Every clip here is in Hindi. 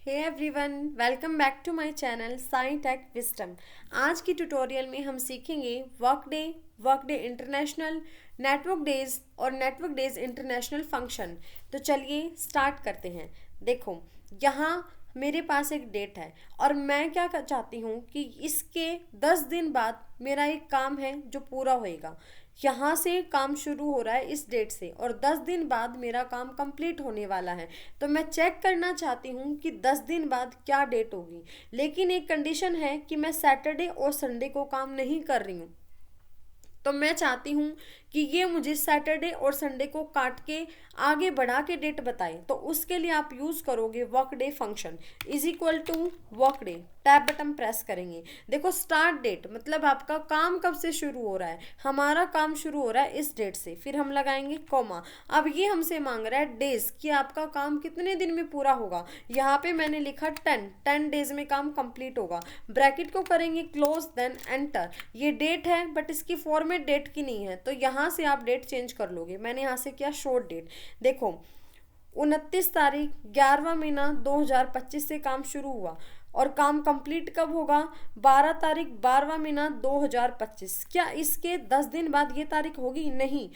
Hey everyone, welcome back to my channel Sai tech wisdom. आज की ट्यूटोरियल में हम सीखेंगे work day international, network days और नेटवर्क डेज इंटरनेशनल फंक्शन। तो चलिए स्टार्ट करते हैं। देखो, यहाँ मेरे पास एक डेट है और मैं क्या चाहती हूँ कि इसके 10 दिन बाद मेरा एक काम है जो पूरा होएगा। यहाँ से काम शुरू हो रहा है इस डेट से और 10 दिन बाद मेरा काम कंप्लीट होने वाला है। तो मैं चेक करना चाहती हूँ कि 10 दिन बाद क्या डेट होगी, लेकिन एक कंडीशन है कि मैं सैटरडे और संडे को काम नहीं कर रही हूँ। तो मैं चाहती हूँ कि ये मुझे सैटरडे और संडे को काट के आगे बढ़ा के डेट बताए। तो उसके लिए आप यूज़ करोगे work day function is equal to work day, tab button press करेंगे। देखो, स्टार्ट डेट मतलब आपका काम कब से शुरू हो रहा है। हमारा काम शुरू हो रहा है इस डेट से, फिर हम लगाएंगे कॉमा। अब ये हमसे मांग रहा है डेज कि आपका काम कितने दिन में पूरा होगा। यहाँ पे मैंने लिखा 10 डेज में काम कंप्लीट होगा। ब्रैकेट को करेंगे क्लोज, देन एंटर। ये डेट है बट इसकी फॉर्मेट डेट की नहीं है, तो यहाँ से आप डेट चेंज कर लोगे। मैंने यहाँ से किया शॉर्ट डेट। देखो, 29 तारीख 11वां महीना 2025 से काम शुरू हुआ और काम कंप्लीट कब होगा? 12 तारीख 12वां महीना 2025। क्या इसके 10 दिन बाद ये तारीख होगी? नहीं,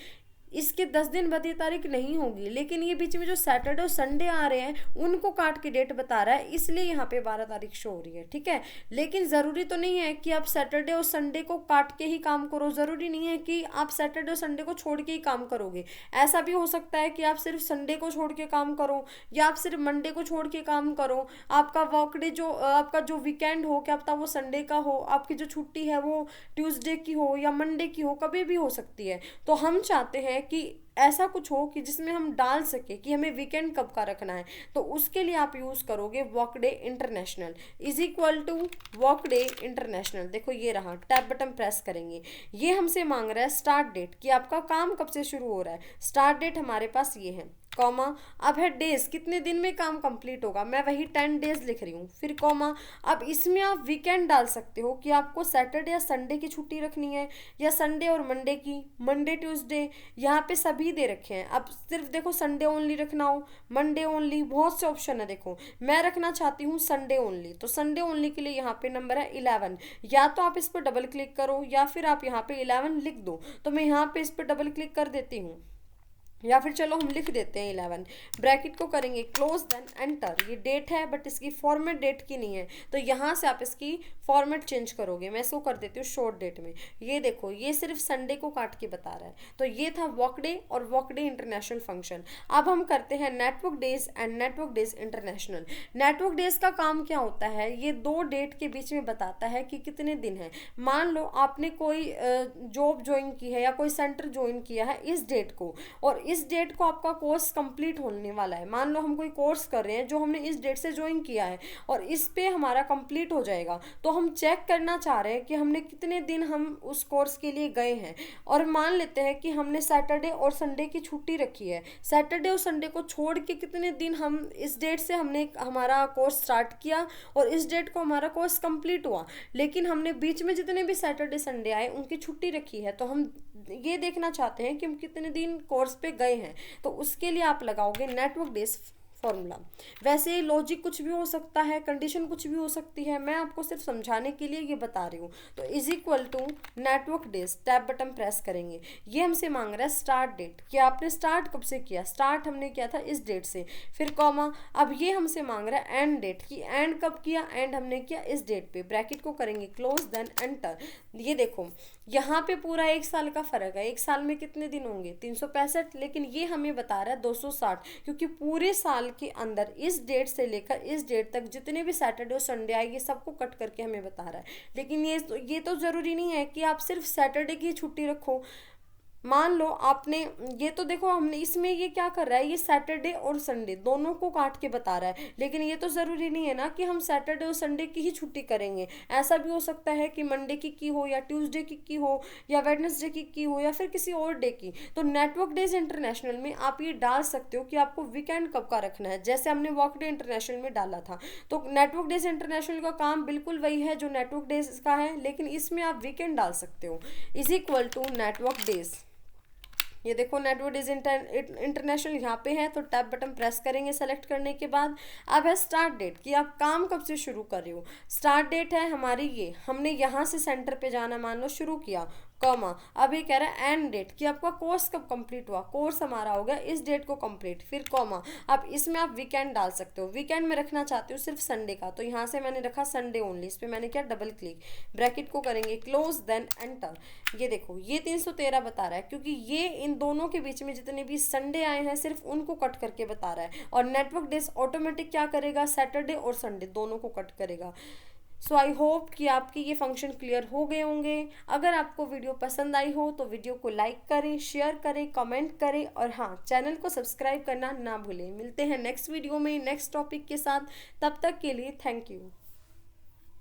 इसके 10 दिन बाद ये तारीख नहीं होगी, लेकिन ये बीच में जो सैटरडे और संडे आ रहे हैं उनको काट के डेट बता रहा है, इसलिए यहाँ पे 12 तारीख शो हो रही है। ठीक है, लेकिन ज़रूरी तो नहीं है कि आप सैटरडे और संडे को काट के ही काम करो। ज़रूरी नहीं है कि आप सैटरडे और संडे को छोड़ के ही काम करोगे। ऐसा भी हो सकता है कि आप सिर्फ संडे को छोड़ के काम करो या आप सिर्फ मंडे को छोड़ के काम करो। आपका वर्क डे जो आपका जो वीकेंड हो, क्या पता वो संडे का हो, आपकी जो छुट्टी है वो ट्यूसडे की हो या मंडे की हो, कभी भी हो सकती है। तो हम चाहते हैं कि ऐसा कुछ हो कि जिसमें हम डाल सके कि हमें वीकेंड कब का रखना है। तो उसके लिए आप यूज़ करोगे work day international is equal to work day international. देखो, ये रहा, टैब बटन प्रेस करेंगे। ये हमसे मांग रहा है स्टार्ट डेट कि आपका काम कब से शुरू हो रहा है। स्टार्ट डेट हमारे पास ये है, कॉमा। अब है डेज, कितने दिन में काम कंप्लीट होगा। मैं वही 10 डेज लिख रही हूँ, फिर कॉमा। अब इसमें आप वीकेंड डाल सकते हो कि आपको सैटरडे या संडे की छुट्टी रखनी है या संडे और मंडे की, मंडे ट्यूसडे। यहाँ पे सभी दे रखे हैं। अब सिर्फ देखो संडे ओनली रखना हो, मंडे ओनली, बहुत से ऑप्शन है। देखो, मैं रखना चाहती हूँ संडे ओनली, तो संडे ओनली के लिए यहाँ पे नंबर है 11। या तो आप इस पर डबल क्लिक करो या फिर आप यहाँ पे 11 लिख दो। तो मैं यहाँ पे इस पर डबल क्लिक कर देती हूँ, या फिर चलो हम लिख देते हैं 11। ब्रैकेट को करेंगे क्लोज, देन एंटर। ये डेट है बट इसकी फॉर्मेट डेट की नहीं है, तो यहाँ से आप इसकी फॉर्मेट चेंज करोगे। मैं इसको कर देती हूँ शॉर्ट डेट में। ये देखो, ये सिर्फ संडे को काट के बता रहा है। तो ये था वर्क डे और वर्क डे इंटरनेशनल फंक्शन। अब हम करते हैं network days and network days international. Network days का काम क्या होता है? ये 2 डेट के बीच में बताता है कि कितने दिन है। मान लो आपने कोई जॉब ज्वाइन की है या कोई सेंटर ज्वाइन किया है इस डेट को, और इस डेट को आपका कोर्स कंप्लीट होने वाला है। मान लो हम कोई कोर्स कर रहे हैं जो हमने इस डेट से ज्वाइन किया है और इस पे हमारा कंप्लीट हो जाएगा। तो हम चेक करना चाह रहे हैं कि हमने कितने दिन हम उस कोर्स के लिए गए हैं। और मान लेते हैं कि हमने सैटरडे और संडे की छुट्टी रखी है। सैटरडे और संडे को छोड़ के कितने दिन हम इस डेट से हमने हमारा कोर्स स्टार्ट किया और इस डेट को हमारा कोर्स कंप्लीट हुआ। लेकिन हमने बीच में जितने भी सैटरडे संडे आए उनकी छुट्टी रखी है, तो हम ये देखना चाहते हैं कि हम कितने दिन कोर्स पे गए हैं। तो उसके लिए आप लगाओगे नेटवर्क डेज फॉर्मूला। वैसे लॉजिक कुछ भी हो सकता है, कंडीशन कुछ भी हो सकती है, मैं आपको सिर्फ समझाने के लिए ये बता रही हूँ। तो is equal to network days, tab button press करेंगे। ये हमसे मांग रहा है स्टार्ट डेट कि आपने स्टार्ट कब से किया। स्टार्ट हमने किया था इस डेट से, फिर कॉमा। अब ये हमसे मांग रहा है एंड डेट कि एंड कब किया। एंड हमने किया इस डेट पे। ब्रैकेट को करेंगे क्लोज, देन एंटर। ये देखो, यहाँ पे पूरा 1 साल का फर्क है। 1 साल में कितने दिन होंगे? 365, लेकिन ये हमें बता रहा है 260, क्योंकि पूरे साल के अंदर इस डेट से लेकर इस डेट तक जितने भी सैटरडे और संडे आए ये सबको कट करके हमें बता रहा है। लेकिन ये तो ज़रूरी नहीं है कि आप सिर्फ सैटरडे की छुट्टी रखो। मान लो आपने, ये तो देखो हमने इसमें ये क्या कर रहा है, ये सैटरडे और संडे दोनों को काट के बता रहा है। लेकिन ये तो ज़रूरी नहीं है ना कि हम सैटरडे और संडे की ही छुट्टी करेंगे। ऐसा भी हो सकता है कि मंडे की हो या ट्यूसडे की हो या वेडनेसडे की हो या फिर किसी और डे की। तो नेटवर्क डेज इंटरनेशनल में आप ये डाल सकते हो कि आपको वीकेंड कब का रखना है, जैसे हमने वर्क डे इंटरनेशनल में डाला था। तो नेटवर्क डेज इंटरनेशनल का काम बिल्कुल वही है जो नेटवर्क डेज का है, लेकिन इसमें आप वीकेंड डाल सकते हो। Is equal to network days, ये देखो नेटवर्क डेज इंटरनेशनल यहाँ पे है, तो टैब बटन प्रेस करेंगे सेलेक्ट करने के बाद। अब है स्टार्ट डेट कि आप काम कब से शुरू कर रहे हो। स्टार्ट डेट है हमारी ये, हमने यहाँ से सेंटर पे जाना मान लो शुरू किया, कॉमा। अब ये कह रहा है एंड डेट कि आपका कोर्स कब कंप्लीट हुआ, कोर्स हमारा हो गया इस डेट को कंप्लीट, फिर कॉमा। अब इसमें आप वीकेंड डाल सकते हो, वीकेंड में रखना चाहते हो सिर्फ संडे का, तो यहाँ से मैंने रखा संडे ओनली, इस पर मैंने क्या डबल क्लिक, ब्रैकेट को करेंगे क्लोज देन एंटर। ये देखो ये 313 बता रहा है, क्योंकि ये इन दोनों के बीच में जितने भी संडे आए हैं सिर्फ उनको कट करके बता रहा है, और नेटवर्क डेज ऑटोमेटिक क्या करेगा, सैटरडे और संडे दोनों को कट करेगा। सो आई होप कि आपके ये फंक्शन क्लियर हो गए होंगे। अगर आपको वीडियो पसंद आई हो तो वीडियो को लाइक करें, शेयर करें, कमेंट करें, और हाँ, चैनल को सब्सक्राइब करना ना भूलें। मिलते हैं नेक्स्ट वीडियो में नेक्स्ट टॉपिक के साथ, तब तक के लिए थैंक यू।